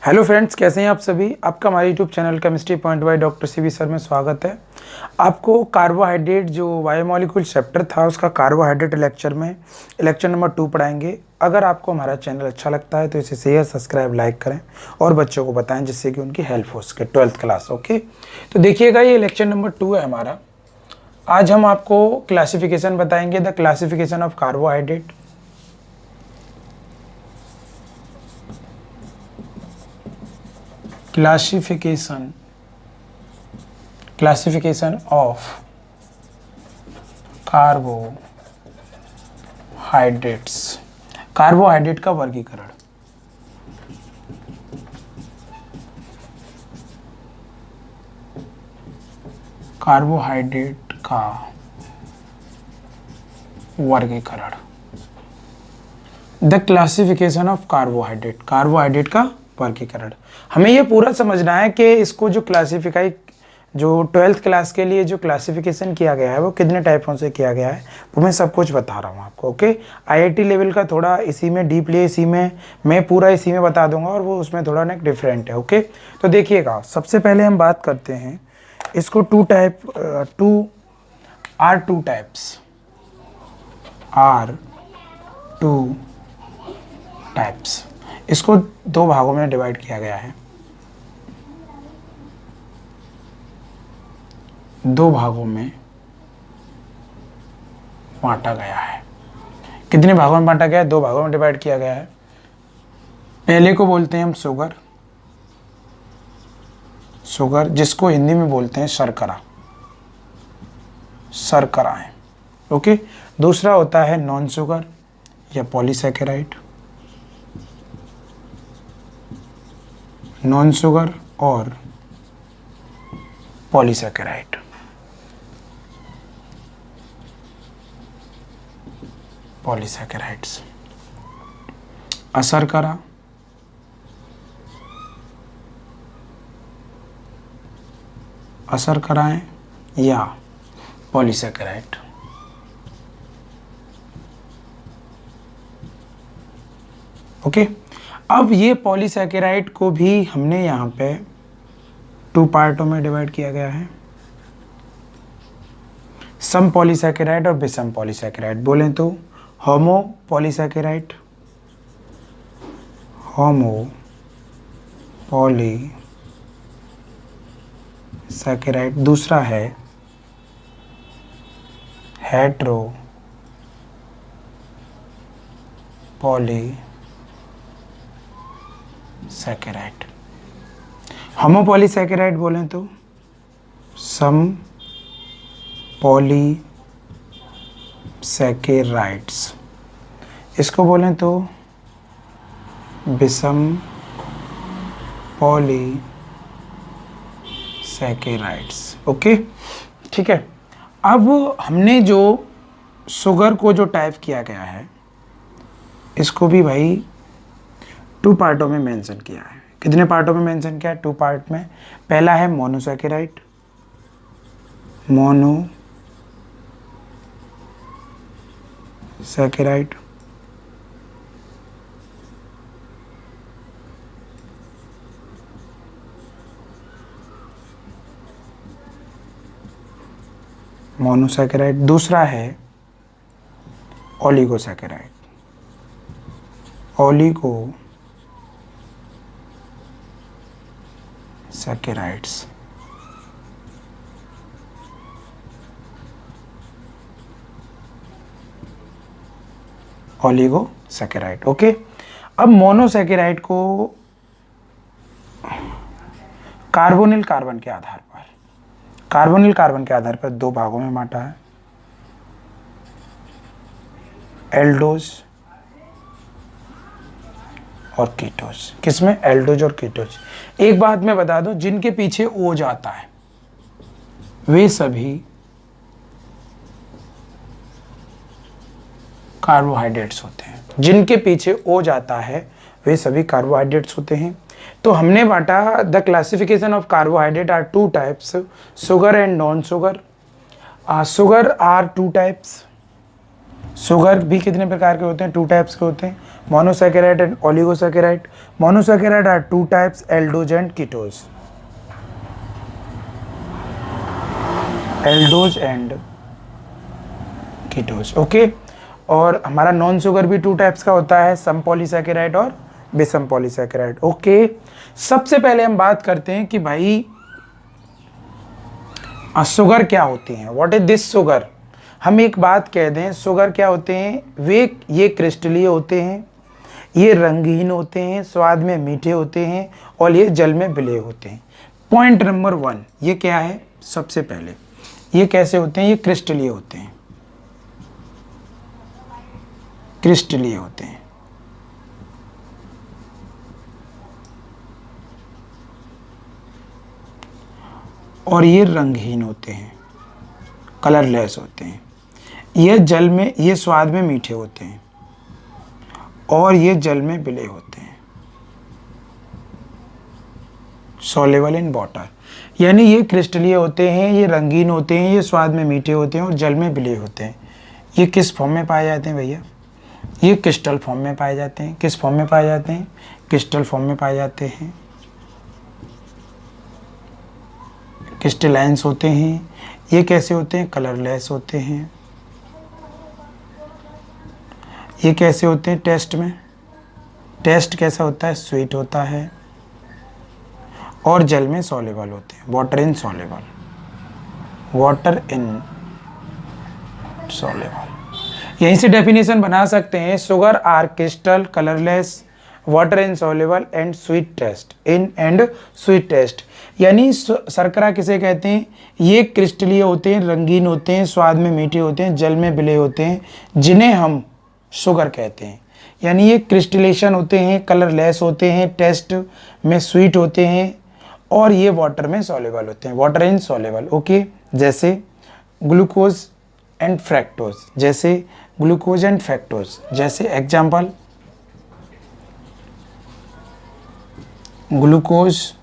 Hello friends, कैसे हैं आप सभी। आपका हमारे YouTube channel chemistry point by doctor CV sir में स्वागत है। आपको कार्बोहाइड्रेट जो बायोमोलिक्यूल चैप्टर था उसका कार्बोहाइड्रेट लेक्चर में लेक्चर नंबर 2 पढ़ाएंगे। अगर आपको हमारा चैनल अच्छा लगता है तो इसे शेयर सब्सक्राइब लाइक करें और बच्चों को बताएं जिससे कि उनकी हेल्प हो सके 12th क्लास। ओके, तो देखिएगा ये लेक्चर नंबर 2 है हमारा। आज हम आपको क्लासिफिकेशन बताएंगे, the classification of carbohydrate. Classification of carbohydrates, carbohydrate का वर्गीकरण। कार्बोहाइड्रेट का वर्गीकरण, the classification of carbohydrate, carbohydrate का वर्गीकरण। हमें ये पूरा समझना है कि इसको जो क्लासिफाई, जो 12th क्लास के लिए जो क्लासिफिकेशन किया गया है वो कितने टाइपों से किया गया है, वो मैं सब कुछ बता रहा हूँ आपको। ओके, आईआईटी लेवल का थोड़ा इसी में डीपली, इसी में मैं पूरा इसी में बता दूंगा और वो उसमें थोड़ा ना डिफरेंट है। ओके, तो देखिएगा, सबसे पहले हम बात करते हैं इसको टू टाइप्स। इसको दो भागों में डिवाइड किया गया है, दो भागों में बांटा गया है। कितने भागों में बांटा गया है? दो भागों में डिवाइड किया गया है। पहले को बोलते हैं हम शुगर, जिसको हिंदी में बोलते हैं शर्करा, शर्करा है। ओके, दूसरा होता है नॉन शुगर या पॉलीसैकेराइड, नॉन शुगर और पॉलीसैकेराइड। पॉलीसैकेराइड्स, अशर्करा, अशर्कराएं या पॉलीसैकेराइड। ओके, अब ये पॉलीसैकेराइड को भी हमने यहाँ पे 2 पार्टों में डिवाइड किया गया है, सम पॉलीसैकेराइड और विषम पॉलीसैकेराइड। बोलें तो होमो पॉलीसैकेराइड, होमो पॉलीसैकेराइड। दूसरा है हेट्रो पॉलीसैकेराइड। होमोपॉलीसैकेराइड बोलें तो सम पॉलीसैकेराइड्स। इसको बोलें तो विषम पॉलीसैकेराइड्स। ओके, ठीक है। अब हमने जो शुगर को जो टाइप किया गया है इसको भी भाई 2 पार्टों में मेंशन किया है। कितने पार्टों में मेंशन किया है? 2 पार्ट में। पहला है मोनोसैकेराइड, मोनोसैकेराइड। मोनोसैकेराइड। दूसरा है ओलिगोसैकेराइड, ओलिगोसैकेराइड्स। ओलिगोसैकेराइड। ओके, अब मोनोसैकेराइड को कार्बोनिल कार्बन के आधार पर 2 भागों में बांटा है, एल्डोज और कीटोज। किसमें? एल्डोज और कीटोज। एक बात मैं बता दूं, जिनके पीछे ओ जाता है वे सभी कार्बोहाइड्रेट्स होते हैं। जिनके पीछे ओ जाता है वे सभी कार्बोहाइड्रेट्स होते हैं। तो हमने बांटा the classification of carbohydrate are 2 types, sugar and non sugar. Sugar are 2 types, sugar भी कितने प्रकार के होते हैं? 2 टाइप्स के होते हैं, monosaccharide and oligosaccharide. Monosaccharide are 2 types, aldose and ketose. Aldose and ketose, okay. और हमारा नॉन शुगर भी 2 टाइप्स का होता है, सम पॉलीसैकेराइड और विषम पॉलीसैकेराइड, ओके। सबसे पहले हम बात करते हैं कि भाई शुगर क्या होती है, व्हाट इज दिस शुगर। हम एक बात कह दें, शुगर क्या होते हैं? ये क्रिस्टलीय होते हैं, ये रंगहीन होते हैं, स्वाद में मीठे होते हैं और ये जल में विलय होते हैं। पॉइंट नंबर 1 ये क्या है? सबसे पहले ये कैसे होते हैं? ये क्रिस्टलीय होते हैं, क्रिस्टलीय होते हैं। और ये रंगहीन होते हैं, कलरलेस होते हैं। ये जल में, ये स्वाद में मीठे होते हैं और ये जल में विलय होते हैं, सॉल्युबल इन वाटर। यानी ये क्रिस्टलीय होते हैं, ये रंगीन होते हैं, ये स्वाद में मीठे होते हैं और जल में विलय होते हैं। ये किस फॉर्म में पाए जाते हैं भैया? ये क्रिस्टल फॉर्म में पाए जाते हैं। किस फॉर्म में पाए जाते हैं? क्रिस्टल फॉर्म में पाए जाते हैं। क्रिस्टलाइंस होते हैं। ये कैसे होते हैं? कलरलेस होते हैं। ये कैसे होते हैं टेस्ट में? टेस्ट कैसा होता है? स्वीट होता है और जल में सॉल्युबल होते हैं, water in soluble, water in soluble. यहीं से डेफिनेशन बना सकते हैं, sugar are crystal, colourless, water in soluble and sweet taste, in and sweet taste. यानी शर्करा किसे कहते हैं? ये क्रिस्टलीय होते हैं, रंगीन होते हैं, स्वाद में मीठे होते हैं, जल में विलय होते हैं, जिन्हें हम शुगर कहते हैं। यानी ये क्रिस्टलेशन होते हैं, कलरलेस होते हैं, टेस्ट में स्वीट होते हैं और ये वाटर में सॉल्युबल होते हैं, वाटर इन सॉल्युबल, ओके। जैसे ग्लूकोज एंड फ्रैक्टोज, जैसे ग्लूकोज एंड फ्रैक्टोज, जैसे example glucose,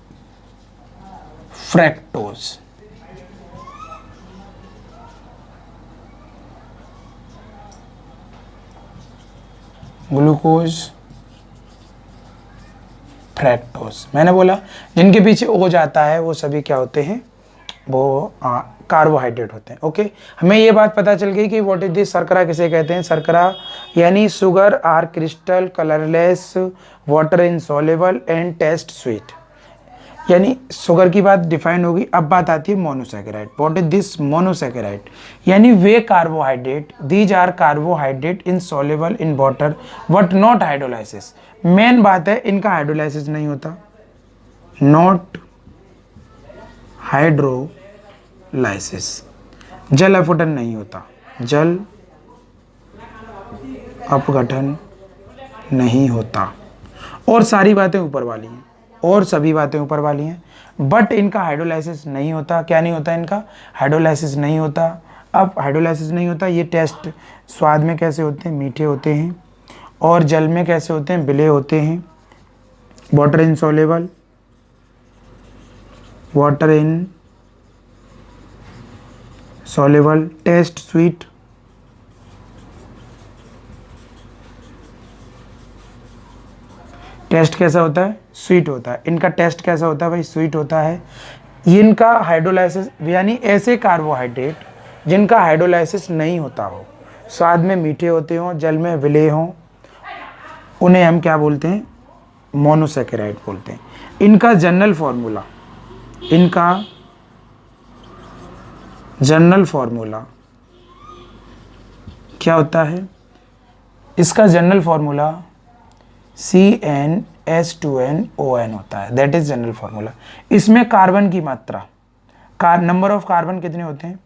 fructose. Glucose, fructose, मैंने बोला जिनके पीछे ओ जाता है वो सभी क्या होते हैं? वो कार्बोहाइड्रेट होते हैं, ओके। हमें ये बात पता चल गई कि व्हाट इज दिस, शर्करा किसे कहते हैं? शर्करा यानी sugar are crystal, colourless, water in soluble and taste sweet. यानी शुगर की बात डिफाइन होगी। अब बात आती है monosaccharide. What is this monosaccharide? यानी वे carbohydrate, these are carbohydrate in soluble in water but not hydrolysis. Main बात है, इनका हाइड्रोलाइसिस नहीं होता, नॉट हाइड्रोलाइसिस, जल अपघटन नहीं होता, जल अपघटन नहीं होता। और सारी बातें ऊपर वाली हैं, और सभी बातें ऊपर वाली हैं, बट इनका हाइड्रोलाइसिस नहीं होता। क्या नहीं होता? इनका हाइड्रोलाइसिस नहीं होता। अब हाइड्रोलाइसिस नहीं होता, ये टेस्ट स्वाद में कैसे होते हैं? मीठे होते हैं और जल में कैसे होते हैं? विलय होते हैं, water in soluble, water in soluble, taste sweet. Taste कैसा होता है? स्वीट होता है। इनका टेस्ट कैसा होता है भाई? स्वीट होता है। इनका हाइड्रोलाइसिस, यानी ऐसे कार्बोहाइड्रेट जिनका हाइड्रोलाइसिस नहीं होता हो, स्वाद में मीठे होते हों, जल में विलय हों, उन्हें हम क्या बोलते हैं? मोनोसैकेराइड बोलते हैं। इनका जनरल फॉर्मूला, इनका जनरल फॉर्मूला क्या होता है? इसका जनरल फॉर्मूला CnH2nOn होता है, दैट इज जनरल फॉर्मूला। इसमें कार्बन की मात्रा, नंबर ऑफ कार्बन कितने होते हैं?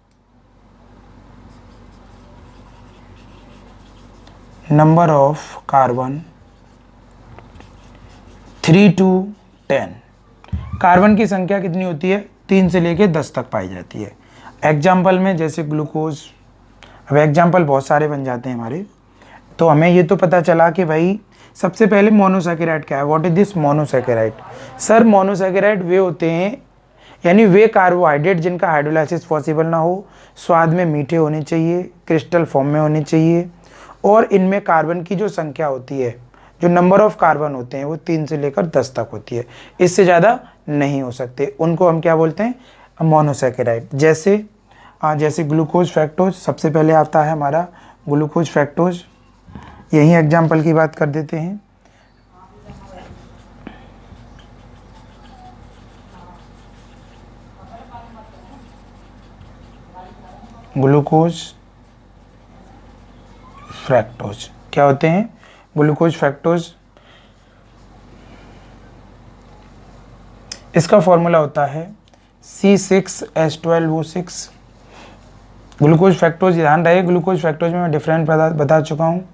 Number of carbon 3 to 10। Carbon की संख्या कितनी होती है? 3 से लेकर 10 तक पाई जाती है। एग्जाम्पल में जैसे ग्लूकोज, अब एग्जाम्पल बहुत सारे बन जाते हैं हमारे, तो हमें ये तो पता चला कि भाई सबसे पहले मोनोसैकेराइड क्या है? What is this monosaccharide? Sir monosaccharide वे होते हैं, यानी वे कार्बोहाइड्रेट जिनका हाइड्रोलाइसिस पॉसिबल ना हो, स्वाद में मीठे होने चाहिए, क्रिस्टल फॉर्म में होने चाहिए और इनमें कार्बन की जो संख्या होती है, जो नंबर ऑफ कार्बन होते हैं वो 3 से लेकर 10 तक होती है, इससे ज़्यादा नहीं हो सकते। उनको हम क्या बोलते हैं? मोनोसैकेराइड। जैसे ग्लूकोज फ्रैक्टोज, सबसे पहले आता है हमारा ग्लूकोज फ्रैक्टोज। यही एग्जाम्पल की बात कर देते हैं। ग्लूकोज फ्रैक्टोज क्या होते हैं? ग्लूकोज फ्रैक्टोज, इसका फॉर्मूला होता है C6H12O6। ग्लूकोज फ्रैक्टोज, ध्यान रहे ग्लूकोज फ्रैक्टोज में मैं डिफरेंट बता चुका हूँ।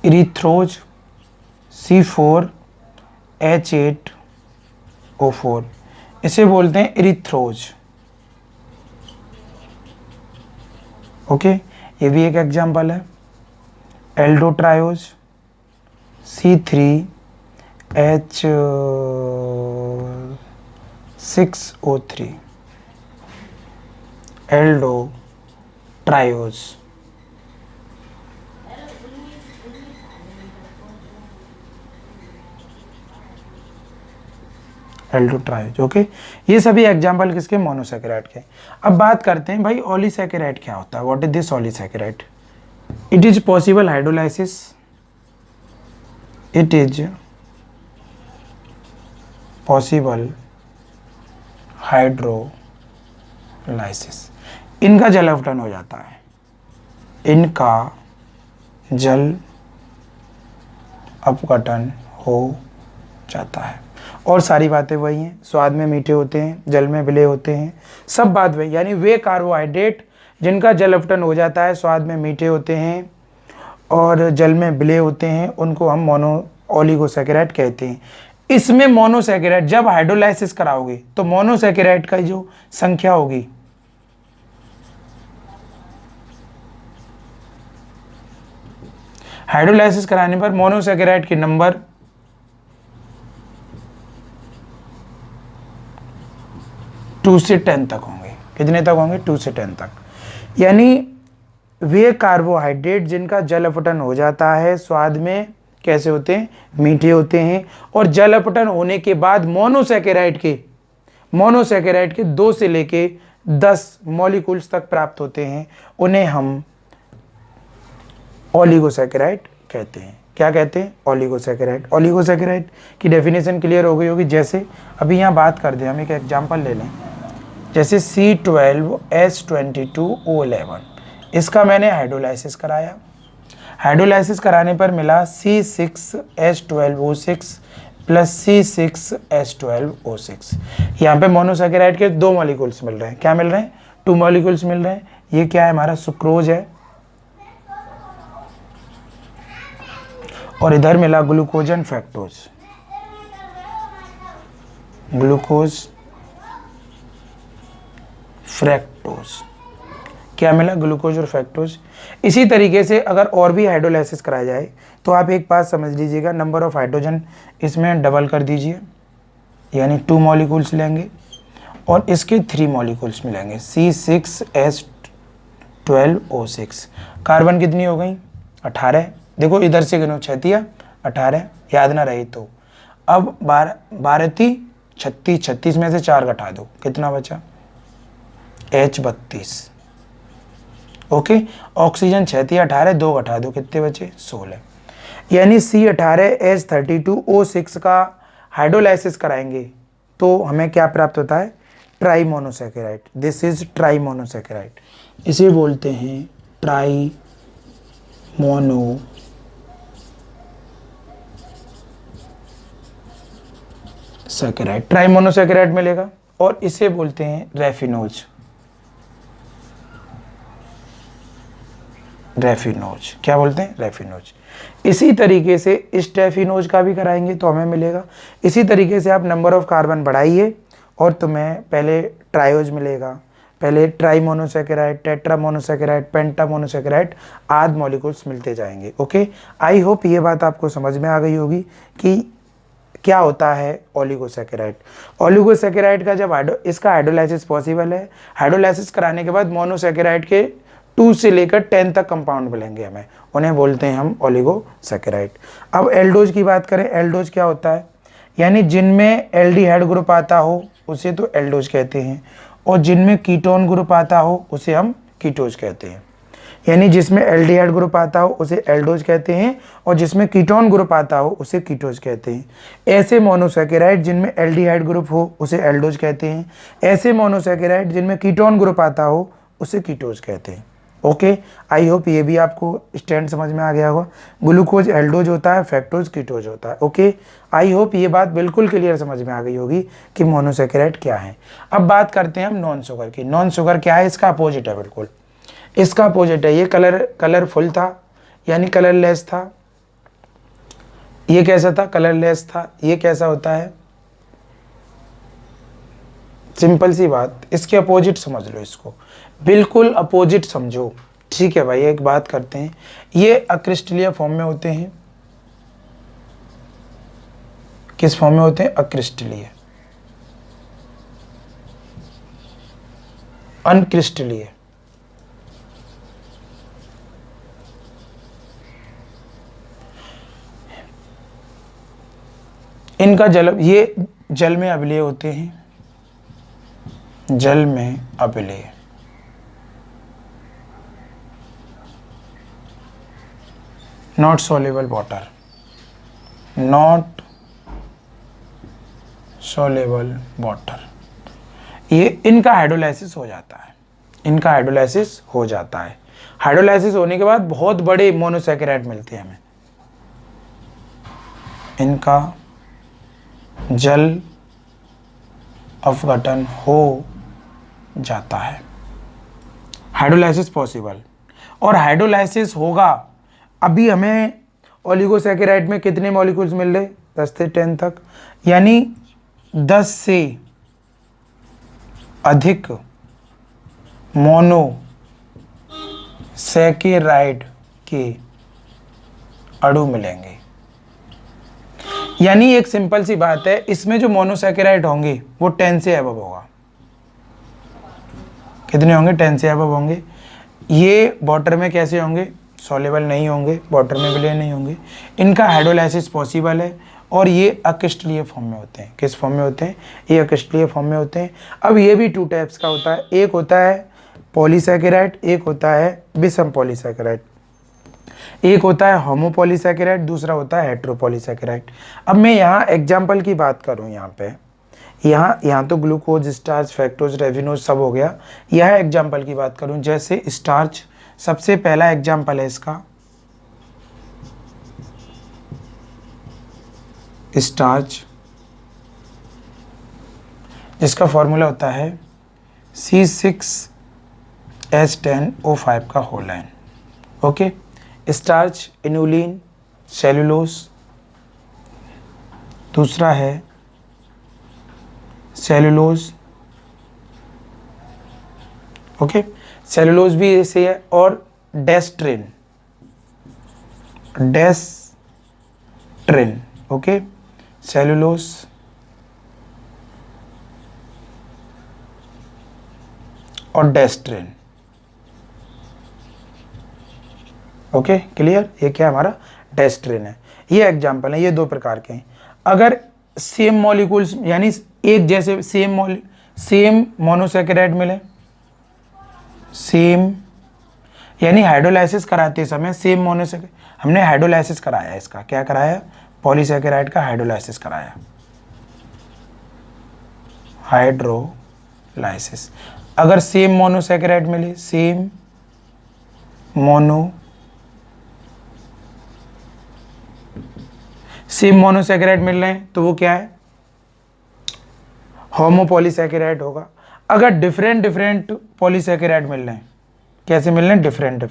इरिथ्रोज C4H8O4, इसे बोलते हैं इरिथ्रोज। ओके, ये भी एक एग्जाम्पल है। एल्डोट्रायोज C3H6O3, एल्डोट्रायोज। एल्डोट्रायोज। ओके, ये सभी एग्जाम्पल किसके? मोनोसैकेराइड के। अब बात करते हैं भाई ऑलीसैकेराइड क्या होता है। What is this oligosaccharide? It is possible hydrolysis, it is possible hydrolysis. इनका जल अपघटन हो जाता है, इनका जल अपघटन हो जाता है। और सारी बातें वही हैं, स्वाद में मीठे होते हैं, जल में विलय होते हैं, सब बात वही। यानी वे कार्बोहाइड्रेट जिनका जल अपघटन हो जाता है, स्वाद में मीठे होते हैं और जल में विलय होते हैं, उनको हम ओलिगोसैकेराइड कहते हैं। इसमें मोनोसैकेराइड जब हाइड्रोलाइसिस कराओगे तो मोनोसैकेराइड का जो संख्या होगी, हाइड्रोलाइसिस कराने पर मोनोसैकेराइड के नंबर 2 से 10 तक होंगे। कितने तक होंगे? 2 से 10 तक। यानी वे कार्बोहाइड्रेट जिनका जल अपघटन हो जाता है, स्वाद में कैसे होते हैं? मीठे होते हैं, और जल अपघटन होने के बाद मोनोसैकेराइड के 2 से लेके 10 मॉलिक्यूल्स तक प्राप्त होते हैं, उन्हें हम ओलिगोसैकेराइड कहते हैं। क्या कहते हैं? ओलिगोसैकेराइड। ओलिगोसैकेराइड की डेफिनेशन क्लियर हो गई होगी। जैसे अभी यहाँ बात कर दें, हम एक एग्जांपल ले लें, जैसे C12H22O11, इसका मैंने हाइड्रोलाइसिस कराया। हाइड्रोलाइसिस कराने पर मिला C6H12O6 प्लस C6H12O6। यहाँ पे मोनोसैकेराइड के 2 मॉलिक्यूल्स मिल रहे हैं। क्या मिल रहे हैं? 2 मॉलिक्यूल्स मिल रहे हैं। ये क्या है? हमारा सुक्रोज है, और इधर मिला glucose and fructose. Glucose fructose, क्या मिला? ग्लूकोज और फ्रैक्टोज। इसी तरीके से अगर और भी हाइड्रोलाइसिस कराया जाए तो आप एक बात समझ लीजिएगा, नंबर ऑफ हाइड्रोजन इसमें डबल कर दीजिए, यानी 2 मॉलिक्यूल्स लेंगे और इसके 3 मॉलिक्यूल्स मिलेंगे, C6H12O6। कार्बन कितनी हो गई? 18। देखो इधर से गिनो, 6 18, याद ना रही तो। अब 12 36, 36 में से 4 घटा दो, कितना बचा? H32। ओके, ऑक्सीजन 6 18, 2 घटा दो, कितने बचे? 16। यानी C18H32O6 का हाइड्रोलाइसिस कराएंगे तो हमें क्या प्राप्त होता है? Try monosaccharide. This is try monosaccharide, इसे बोलते हैं ट्राई मोनोसैकेराइड। ट्राई मोनोसैकेराइड मिलेगा, और इसे बोलते हैं रेफिनोज। रेफिनोज, क्या बोलते हैं? रेफिनोज। इसी तरीके से इस रेफिनोज का भी कराएंगे तो हमें मिलेगा। इसी तरीके से आप नंबर ऑफ कार्बन बढ़ाइए और तुम्हें पहले ट्रायोज मिलेगा, पहले ट्राई मोनोसैकेराइड, टेट्रा मोनोसैकेराइड, पेंटा मोनोसैकेराइड, आद मॉलिक्यूल्स मिलते जाएंगे। ओके, आई होप ये बात आपको समझ में आ गई होगी कि क्या होता है ओलिगोसैकेराइड। ओलिगोसैकेराइड का जब इसका हाइड्रोलाइसिस पॉसिबल है, हाइड्रोलाइसिस कराने के बाद मोनोसैकेराइड के 2 से लेकर 10 तक कंपाउंड मिलेंगे हमें, उन्हें बोलते हैं हम ओलिगोसैकेराइड। अब एल्डोज की बात करें, एल्डोज क्या होता है, यानी जिनमें एल्डिहाइड ग्रुप आता हो उसे तो एल्डोज कहते हैं, और जिनमें कीटोन ग्रुप आता हो उसे हम कीटोज कहते हैं। यानी जिसमें एल्डिहाइड ग्रुप आता हो उसे एल्डोज कहते हैं, और जिसमें कीटोन ग्रुप आता हो उसे कीटोज कहते हैं। ऐसे मोनोसैकेराइड जिनमें एल्डिहाइड ग्रुप हो उसे एल्डोज कहते हैं। ऐसे मोनोसैकेराइड जिनमें कीटोन ग्रुप आता हो उसे कीटोज कहते हैं। ओके, आई होप ये भी आपको स्टैंड समझ में आ गया होगा। ग्लूकोज एल्डोज होता है, फ्रक्टोज कीटोज होता है। ओके, आई होप ये बात बिल्कुल क्लियर समझ में आ गई होगी कि मोनोसैकेराइड क्या है। अब बात करते हैं हम नॉन शुगर की। नॉन शुगर क्या है, इसका अपोजिट है, बिल्कुल इसका अपोजिट है। ये कलरफुल था, यानी कलरलेस था। ये कैसा था, कलरलेस था। ये कैसा होता है, सिंपल सी बात, इसके अपोजिट समझ लो, इसको बिल्कुल अपोजिट समझो। ठीक है भाई, एक बात करते हैं, ये अक्रिस्टलीय फॉर्म में होते हैं। किस फॉर्म में होते हैं, अक्रिस्टलीय, अनक्रिस्टलीय। इनका ये जल में अम्लीय होते हैं, जल में अम्लीय। Not soluble water, not soluble water. ये इनका हाइड्रोलाइसिस हो जाता है, इनका हाइड्रोलाइसिस हो जाता है। हाइड्रोलाइसिस होने के बाद बहुत बड़े मोनोसैकेराइड मिलते हैं हमें। इनका जल अपघटन हो जाता है, हाइड्रोलाइसिस पॉसिबल। और हाइड्रोलाइसिस होगा, अभी हमें ओलिगोसैकेराइड में कितने मॉलिक्यूल्स मिल रहे, 10 से 10 तक, यानी 10 से अधिक मोनोसैकेराइड के अणु मिलेंगे। यानी एक सिंपल सी बात है, इसमें जो मोनोसैकेराइड होंगे वो 10 से अबव होगा। कितने होंगे, 10 से अबव होंगे। ये वाटर में कैसे होंगे, सॉल्युबल नहीं होंगे, वाटर में विलय नहीं होंगे। इनका हाइड्रोलाइसिस पॉसिबल है, और ये अक्रिस्टलीय फॉर्म में होते हैं। किस फॉर्म में होते हैं, ये अक्रिस्टलीय फॉर्म में होते हैं। अब ये भी 2 टाइप्स का होता है, एक होता है पॉलीसैकेराइड, एक होता है विषम पॉलीसैकेराइड। एक होता है होमोपॉलीसैकेराइड, दूसरा होता है हेट्रोपॉलीसैकेराइड। अब मैं यहाँ एग्जाम्पल की बात करूँ, यहाँ तो ग्लूकोज, स्टार्च, फ्रक्टोज, रेविनोज सब हो गया। यह एग्जाम्पल की बात करूँ, जैसे स्टार्च, सबसे पहला एग्जाम्पल है इसका, स्टार्च, जिसका फॉर्मूला होता है C6H10O5 का whole line. Okay, starch, inulin, cellulose, दूसरा है सेलुलोज। ओके, सेलुलोज भी ऐसे है, और डेस्ट्रिन, ओके, सेलुलोज और डेस्ट्रिन। ओके, क्लियर, ये क्या हमारा डेस्ट्रिन है। ये एग्जाम्पल है, ये 2 प्रकार के हैं। अगर सेम मॉलिक्यूल्स, यानी एक जैसे सेम मोनोसैकेराइड मिले, सेम यानी हाइड्रोलाइसिस कराते समय सेम मोनोसैकेराइड, हमने हाइड्रोलाइसिस कराया, इसका क्या कराया, पॉलीसैकेराइड का हाइड्रोलाइसिस कराया, हाइड्रोलाइसिस। अगर सेम मोनोसैकेराइड मिले, सेम मोनोसैकेराइड मिल रहे हैं तो वो क्या है, होमोपॉलीसैकेराइड होगा। अगर डिफरेंट पॉलीसैकेराइड मिल रहे हैं, कैसे मिल रहे हैं, डिफरेंट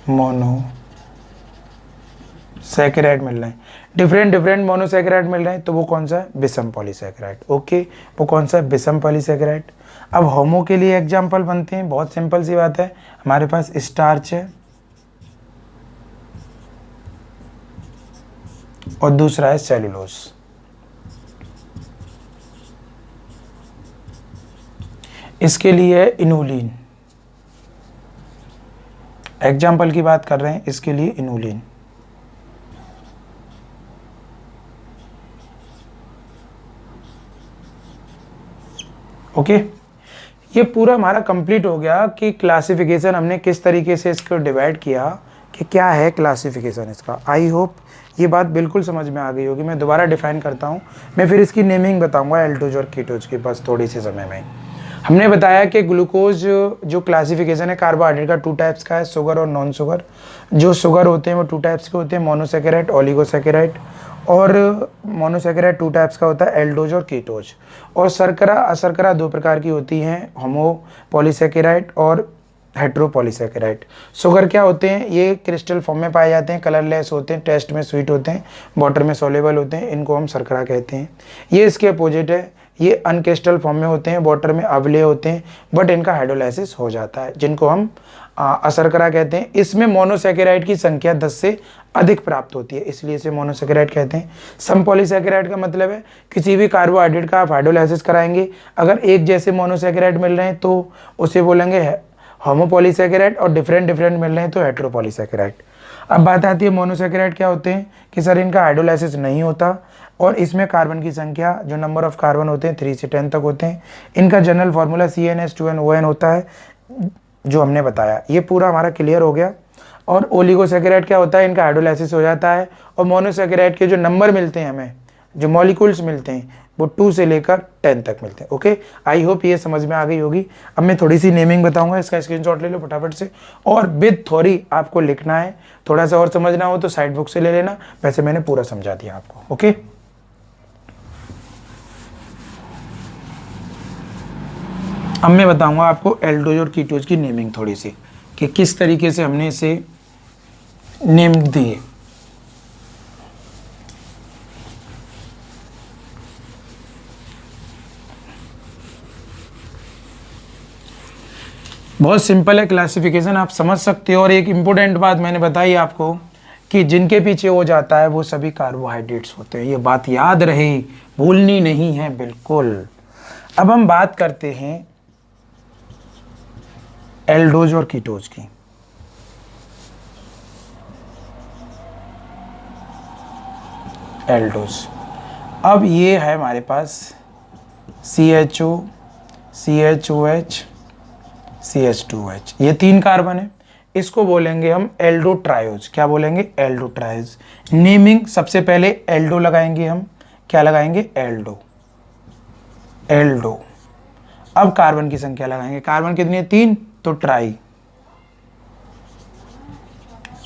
मोनोसैकेराइड मिल रहे हैं, डिफरेंट मोनोसैकेराइड मिल रहे हैं, तो वो कौन सा है, विषम पॉलीसैकेराइड। ओके, वो कौन सा है, विषम पॉलीसैकेराइड। अब होमो के लिए एग्जाम्पल बनते हैं, बहुत सिंपल सी बात है, हमारे पास स्टार्च है और दूसरा है सेलुलोज। इसके लिए है इनुलिन। एग्जाम्पल की बात कर रहे हैं, इसके लिए इनुलिन। ओके, ये पूरा हमारा कंप्लीट हो गया कि क्लासिफिकेशन हमने किस तरीके से इसको डिवाइड किया कि क्या है क्लासिफिकेशन इसका। आई होप ये बात बिल्कुल समझ में आ गई होगी। मैं दोबारा डिफाइन करता हूँ, मैं फिर इसकी नेमिंग बताऊंगा एल्डोज और कीटोज के पास थोड़ी सी समय में। हमने बताया कि ग्लूकोज जो क्लासिफिकेशन है कार्बोहाइड्रेट का 2 टाइप्स का है, शुगर और नॉन शुगर। जो शुगर होते हैं वो 2 टाइप्स के होते हैं, मोनोसेकेराइड, ओलिगोसेकेराइड। और मोनोसेकेराइड 2 टाइप्स का होता है, एल्डोज और कीटोज। और शर्करा अशर्करा 2 प्रकार की होती हैं, होमोपॉलीसेकेराइड और हेट्रोपॉलीसेकेराइड। शुगर क्या होते हैं, ये क्रिस्टल फॉर्म में पाए जाते हैं, कलरलेस होते हैं, टेस्ट में स्वीट होते हैं, वाटर में सोलेबल होते हैं, इनको हम शर्करा कहते हैं। ये इसके अपोजिट है, ये अनक्रिस्टल फॉर्म में होते हैं, वाटर में अवले होते हैं, बट इनका हाइड्रोलाइसिस हो जाता है, जिनको हम अशर्करा कहते हैं। इसमें मोनोसेकेराइड की संख्या 10 से अधिक प्राप्त होती है, इसलिए इसे मोनोसेकेराइड कहते हैं। समपॉलीसेकेराइड का मतलब है किसी भी कार्बोहाइड्रेट का आप हाइड्रोलाइसिस कराएंगे, अगर एक जैसे मोनोसेकेराइड मिल रहे हैं तो उसे बोलेंगे होमोपॉलीसेकेराइड, और डिफरेंट मिल रहे हैं तो हेट्रोपॉलीसेकेराइड। अब बात आती है मोनोसेकेराइड क्या होते हैं कि सर इनका हाइड्रोलाइसिस नहीं होता, और इसमें कार्बन की संख्या जो नंबर ऑफ कार्बन होते हैं 3 से 10 तक होते हैं। इनका जनरल फार्मूला CnH2nOn होता है, जो हमने बताया। ये पूरा हमारा क्लियर हो गया। और ओलिगोसेकेराइड क्या होता है, इनका हाइड्रोलाइसिस हो जाता है, और मोनोसेकेराइड के जो नंबर मिलते हैं हमें, जो मॉलिक्यूल्स मिलते हैं, वो 2 से लेकर 10 तक मिलते हैं। ओके, आई होप ये समझ में आ गई होगी। अब मैं थोड़ी सी नेमिंग बताऊंगा, इसका स्क्रीनशॉट ले लो फटाफट से, और विद थ्योरी आपको लिखना है। थोड़ा सा और समझना हो तो साइड बुक से ले लेना, वैसे मैंने पूरा समझा दिया आपको। ओके, अब मैं बताऊंगा आपको एल्डोज और कीटोज की नेमिंग थोड़ी सी, कि किस तरीके से हमने इसे नेम दिए। बहुत सिंपल है क्लासिफिकेशन, आप समझ सकते हो। और एक इम्पोर्टेंट बात मैंने बताई आपको कि जिनके पीछे हो जाता है वो सभी कार्बोहाइड्रेट्स होते हैं, ये बात याद रहे, भूलनी नहीं है बिल्कुल। अब हम बात करते हैं एल्डोज और कीटोज की। एल्डोज, अब ये है हमारे पास CHO, CHOH, CH2OH, ये 3 कार्बन है, इसको बोलेंगे हम एल्डो ट्रायोज। क्या बोलेंगे, एल्डो ट्रायोज। नेमिंग सबसे पहले एल्डो लगाएंगे हम, क्या लगाएंगे, एल्डो, एल्डो। अब कार्बन की संख्या लगाएंगे, कार्बन कितनी है, 3, तो ट्राई,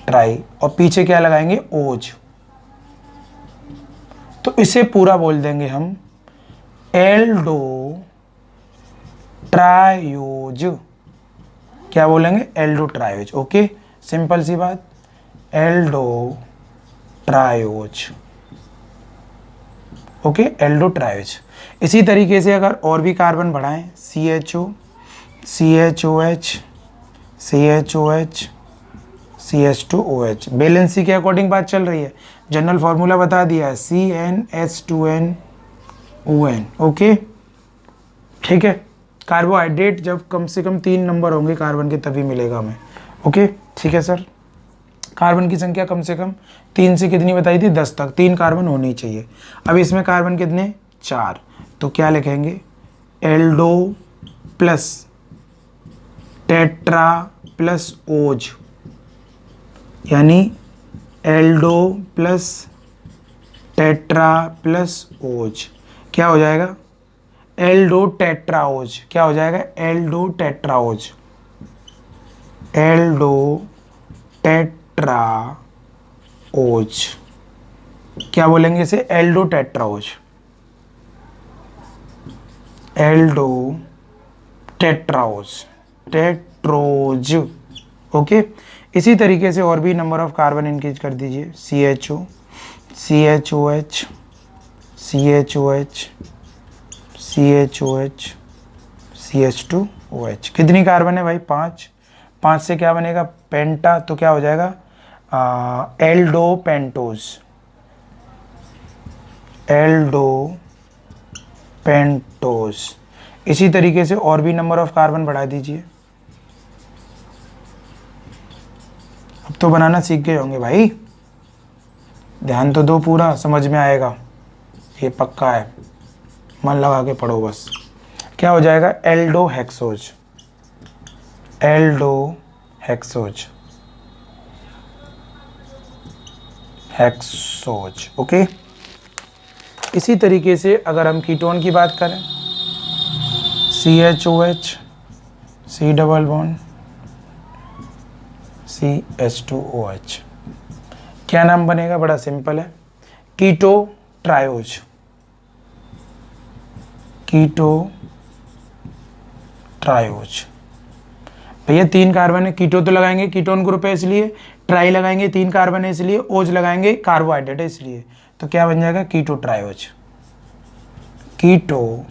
ट्राई। और पीछे क्या लगाएंगे, ओज, तो इसे पूरा बोल देंगे हम एल्डो ट्रायोज। क्या बोलेंगे, एल्डो ट्रायोज। ओके, सिंपल सी बात, Aldo triose. Okay, Aldo triose. इसी तरीके से अगर और भी कार्बन बढ़ाएं, CHO, CHOH, CHOH, CH2OH, valency के अकॉर्डिंग बात चल रही है। जनरल फॉर्मूला बता दिया है, CnH2nOn। ओके, ठीक है। कार्बोहाइड्रेट जब कम से कम 3 नंबर होंगे कार्बन के तभी मिलेगा हमें। ओके, ठीक है सर। कार्बन की संख्या कम से कम 3 से कितनी बताई थी, 10 तक, 3 कार्बन होनी चाहिए। अब इसमें कार्बन कितने, 4, तो क्या लिखेंगे, एल्डो प्लस टेट्रा प्लस ओज, यानी एल्डो प्लस टेट्रा प्लस ओज क्या हो जाएगा, एल्डो टेट्राओज। क्या हो जाएगा, एल्डो टेट्राओज, एल्डो टेट्राओज। क्या बोलेंगे इसे, एल्डो टेट्राओज, एल्डो टेट्राओज, टेट्रोज। ओके, इसी तरीके से और भी नंबर ऑफ कार्बन इंक्रीज कर दीजिए, CHO, CHOH, CHOH, CHOH, CH2OH। कितनी कार्बन है भाई, 5, 5 से क्या बनेगा, पेंटा, तो क्या हो जाएगा, एल्डो पेंटोज, एल्डो पेंटोज। इसी तरीके से और भी नंबर ऑफ कार्बन बढ़ा दीजिए। अब तो बनाना सीख गए होंगे भाई, ध्यान तो दो, पूरा समझ में आएगा, ये पक्का है, मन लगा के पढ़ो बस। क्या हो जाएगा? Aldo hexose, Aldo hexose, hexose. Okay. इसी तरीके से अगर हम कीटोन की बात करें, CHOH, C double bond CH2OH, क्या नाम बनेगा? बड़ा सिंपल है, कीटो ट्रायोज, कीटो ट्रायोज। भैया 3 कार्बन है, कीटो तो लगाएंगे, कीटोन ग्रुप है इसलिए, ट्राई लगाएंगे 3 कार्बन है इसलिए, ओज लगाएंगे कार्बोहाइड्रेट है इसलिए, तो क्या बन जाएगा? Keto triose, keto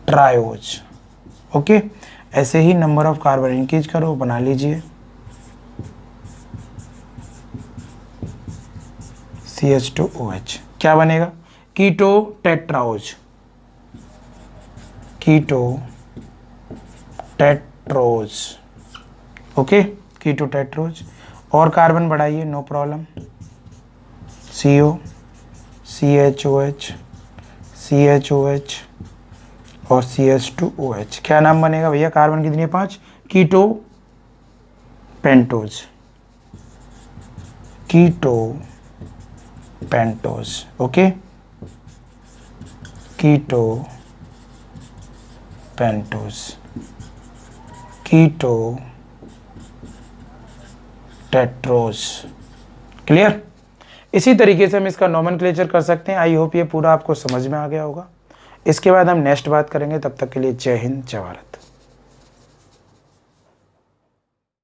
triose. Okay. ऐसे ही नंबर ऑफ कार्बन इंक्रीज करो, बना लीजिए CH2OH, क्या बनेगा? Keto tetraose, keto tetrose. Okay, keto tetrose. और कार्बन बढ़ाइए, no problem, CO, CHOH, CHOH और CH2OH, क्या नाम बनेगा भैया? कार्बन कितनी है? 5, कीटो पेंटोज, कीटो पेंटोज। ओके, कीटो पेंटोज, कीटो टेट्रोज। क्लियर? इसी तरीके से हम इसका नोमेनक्लेचर कर सकते हैं। आई होप ये पूरा आपको समझ में आ गया होगा। इसके बाद हम नेक्स्ट बात करेंगे, तब तक के लिए जय हिंद, जय भारत।